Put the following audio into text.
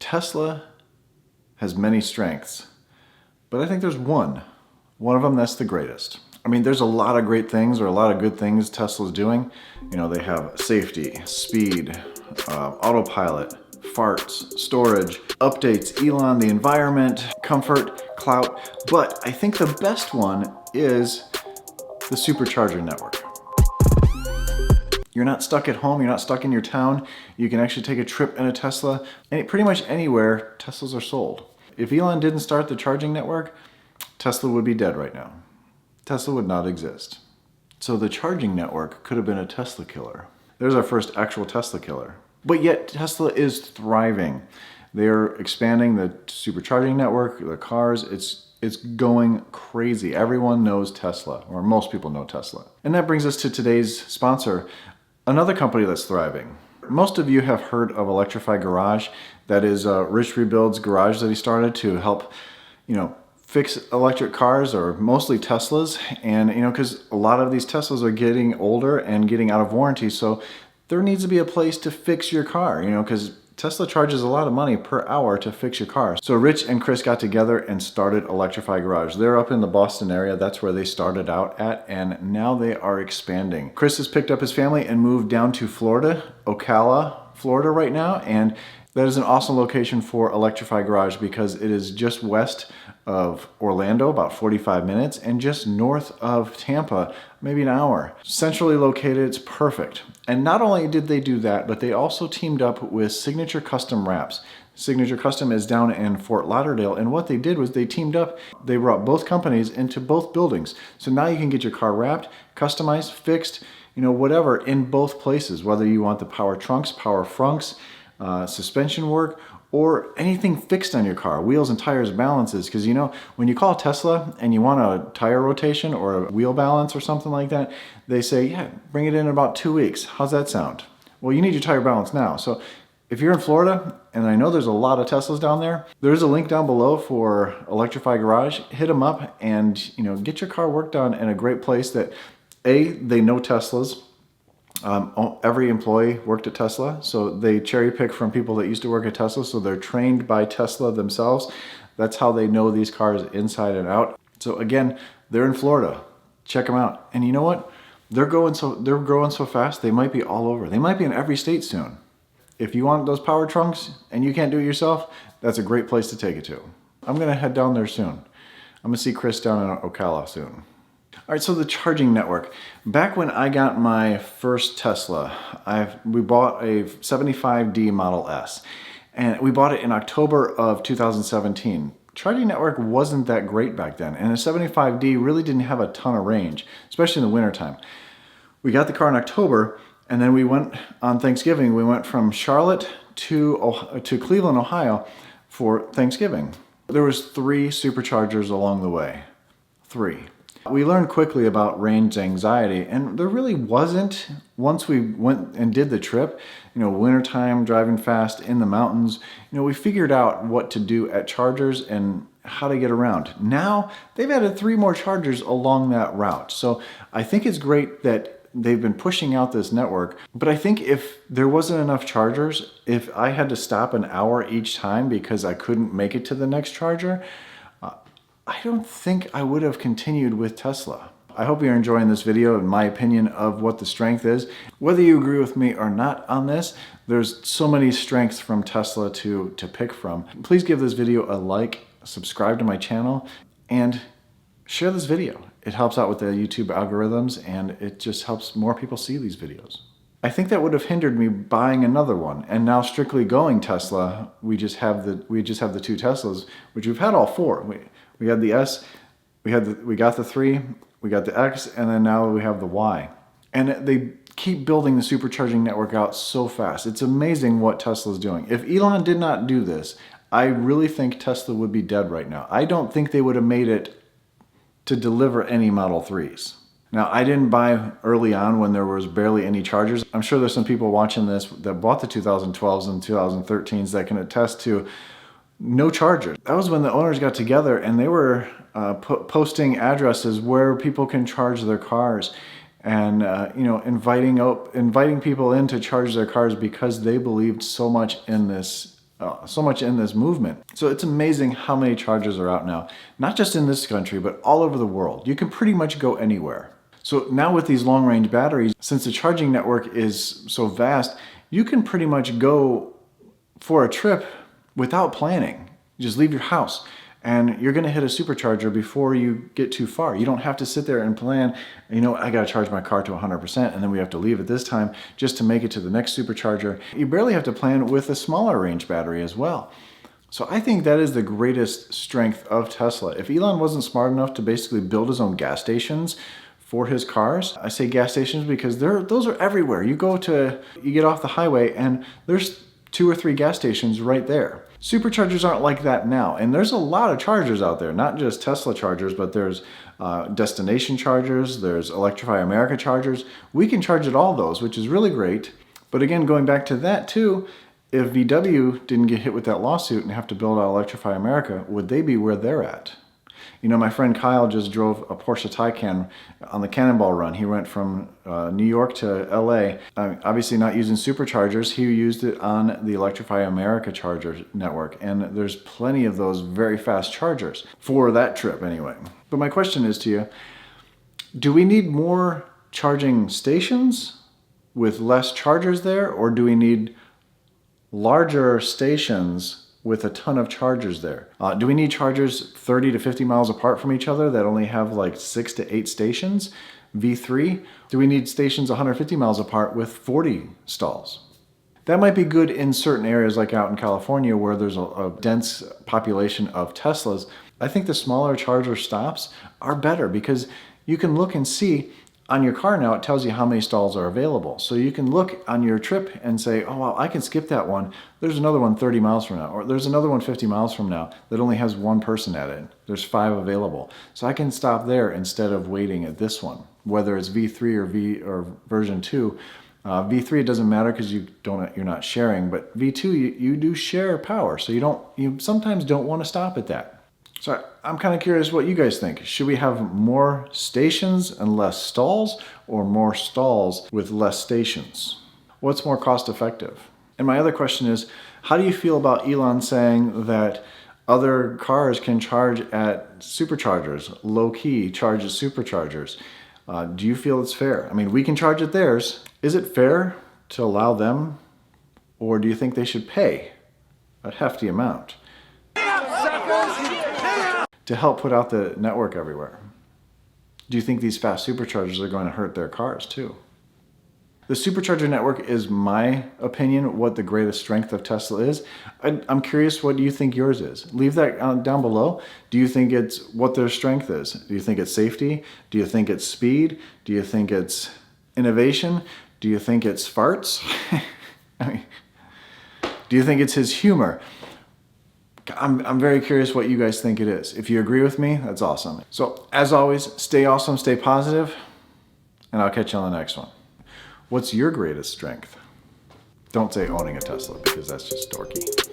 Tesla has many strengths, but I think there's one of them that's the greatest. I mean, there's a lot of great things, or a lot of good things Tesla's doing. You know, they have safety, speed, autopilot, farts, storage, updates, Elon, the environment, comfort, clout. But I think the best one is the Supercharger network. You're not stuck at home, you're not stuck in your town. You can actually take a trip in a Tesla, and pretty much anywhere Teslas are sold. If Elon didn't start the charging network, Tesla would be dead right now. Tesla would not exist. So the charging network could have been a Tesla killer. There's our first actual Tesla killer. But yet Tesla is thriving. They're expanding the supercharging network, the cars. It's going crazy. Everyone knows Tesla, or most people know Tesla. And that brings us to today's sponsor, another company that's thriving. Most of you have heard of Electrify Garage. That is Rich Rebuild's garage that he started to help, fix electric cars, or mostly Teslas. And, because a lot of these Teslas are getting older and getting out of warranty. So there needs to be a place to fix your car, because Tesla charges a lot of money per hour to fix your car. So Rich and Chris got together and started Electrify Garage. They're up in the Boston area. That's where they started out at, and now they are expanding. Chris has picked up his family and moved down to Florida, Ocala, Florida right now, and that is an awesome location for Electrify Garage because it is just west of Orlando, about 45 minutes, and just north of Tampa, maybe an hour. Centrally located, it's perfect. And not only did they do that, but they also teamed up with Signature Custom Wraps. Signature Custom is down in Fort Lauderdale, and what they did was they teamed up. They brought both companies into both buildings. So now you can get your car wrapped, customized, fixed, whatever, in both places, whether you want the power trunks, power frunks, suspension work, or anything fixed on your car, wheels and tires balances. Because when you call Tesla and you want a tire rotation or a wheel balance or something like that, they say, yeah, bring it in about 2 weeks. How's that sound? Well, you need your tire balance now. So if you're in Florida, and I know there's a lot of Teslas down there, there's a link down below for Electrify Garage. Hit them up and get your car worked on in a great place that they know Teslas. Every employee worked at Tesla, so they cherry pick from people that used to work at Tesla, so they're trained by Tesla themselves. That's how they know these cars inside and out. So again, they're in Florida. Check them out. And you know what? They're growing so fast, they might be all over. They might be in every state soon. If you want those power trunks and you can't do it yourself, that's a great place to take it to. I'm gonna head down there soon. I'm gonna see Chris down in Ocala soon. All right, so the charging network. Back when I got my first Tesla, we bought a 75D Model S, and we bought it in October of 2017. Charging network wasn't that great back then, and a 75D really didn't have a ton of range, especially in the wintertime. We got the car in October, and then we went on Thanksgiving. We went from Charlotte to Cleveland, Ohio for Thanksgiving. There was 3 superchargers along the way. 3. We learned quickly about range anxiety, and there really wasn't once we went and did the trip. Wintertime, driving fast in the mountains, we figured out what to do at chargers and how to get around. Now, they've added 3 more chargers along that route. So I think it's great that they've been pushing out this network, but I think if there wasn't enough chargers, if I had to stop an hour each time because I couldn't make it to the next charger, I don't think I would have continued with Tesla. I hope you're enjoying this video and my opinion of what the strength is. Whether you agree with me or not on this, there's so many strengths from Tesla to pick from. Please give this video a like, subscribe to my channel, and share this video. It helps out with the YouTube algorithms, and it just helps more people see these videos. I think that would have hindered me buying another one, and now strictly going Tesla, we just have the 2 Teslas, which we've had all 4. We had the S, we got the 3, we got the X, and then now we have the Y. And they keep building the supercharging network out so fast. It's amazing what Tesla's doing. If Elon did not do this, I really think Tesla would be dead right now. I don't think they would have made it to deliver any Model 3s. Now, I didn't buy early on when there was barely any chargers. I'm sure there's some people watching this that bought the 2012s and 2013s that can attest to no chargers. That was when the owners got together and they were posting addresses where people can charge their cars, and inviting people in to charge their cars because they believed so much in this so much in this movement. So it's amazing how many chargers are out now, not just in this country, but all over the world. You can pretty much go anywhere. So now with these long range batteries, since the charging network is so vast, you can pretty much go for a trip without planning. You just leave your house and you're gonna hit a supercharger before you get too far. You don't have to sit there and plan, you know, I gotta charge my car to 100% and then we have to leave at this time just to make it to the next supercharger. You barely have to plan with a smaller range battery as well. So I think that is the greatest strength of Tesla. If Elon wasn't smart enough to basically build his own gas stations for his cars, I say gas stations because those are everywhere. You get off the highway and there's 2 or 3 gas stations right there. Superchargers aren't like that now, and there's a lot of chargers out there, not just Tesla chargers, but there's destination chargers, there's Electrify America chargers. We can charge at all those, which is really great. But again, going back to that too, if VW didn't get hit with that lawsuit and have to build out Electrify America, would they be where they're at? You know, my friend Kyle just drove a Porsche Taycan on the Cannonball Run. He went from New York to LA. Obviously not using superchargers. He used it on the Electrify America charger network. And there's plenty of those very fast chargers for that trip anyway. But my question is to you, do we need more charging stations with less chargers there? Or do we need larger stations with a ton of chargers there? Do we need chargers 30 to 50 miles apart from each other that only have like 6 to 8 stations? V3? Do we need stations 150 miles apart with 40 stalls? That might be good in certain areas like out in California where there's a dense population of Teslas. I think the smaller charger stops are better because you can look and see on your car now, it tells you how many stalls are available. So you can look on your trip and say, oh, well, I can skip that one. There's another one 30 miles from now, or there's another one 50 miles from now that only has 1 person at it. There's 5 available. So I can stop there instead of waiting at this one, whether it's V3 or version 2. V3, it doesn't matter because you're not sharing, but V2, you do share power. So you sometimes don't want to stop at that. So I'm kind of curious what you guys think. Should we have more stations and less stalls, or more stalls with less stations? What's more cost effective? And my other question is, how do you feel about Elon saying that other cars can charge at superchargers, low-key charge at superchargers? Do you feel it's fair? I mean, we can charge at theirs. Is it fair to allow them, or do you think they should pay a hefty amount to help put out the network everywhere? Do you think these fast superchargers are going to hurt their cars too? The supercharger network is my opinion what the greatest strength of Tesla is. I'm curious, what do you think yours is? Leave that down below. Do you think it's what their strength is? Do you think it's safety? Do you think it's speed? Do you think it's innovation? Do you think it's farts? I mean, do you think it's his humor? I'm very curious what you guys think it is. If you agree with me, that's awesome. So as always, stay awesome, stay positive, and I'll catch you on the next one. What's your greatest strength? Don't say owning a Tesla because that's just dorky.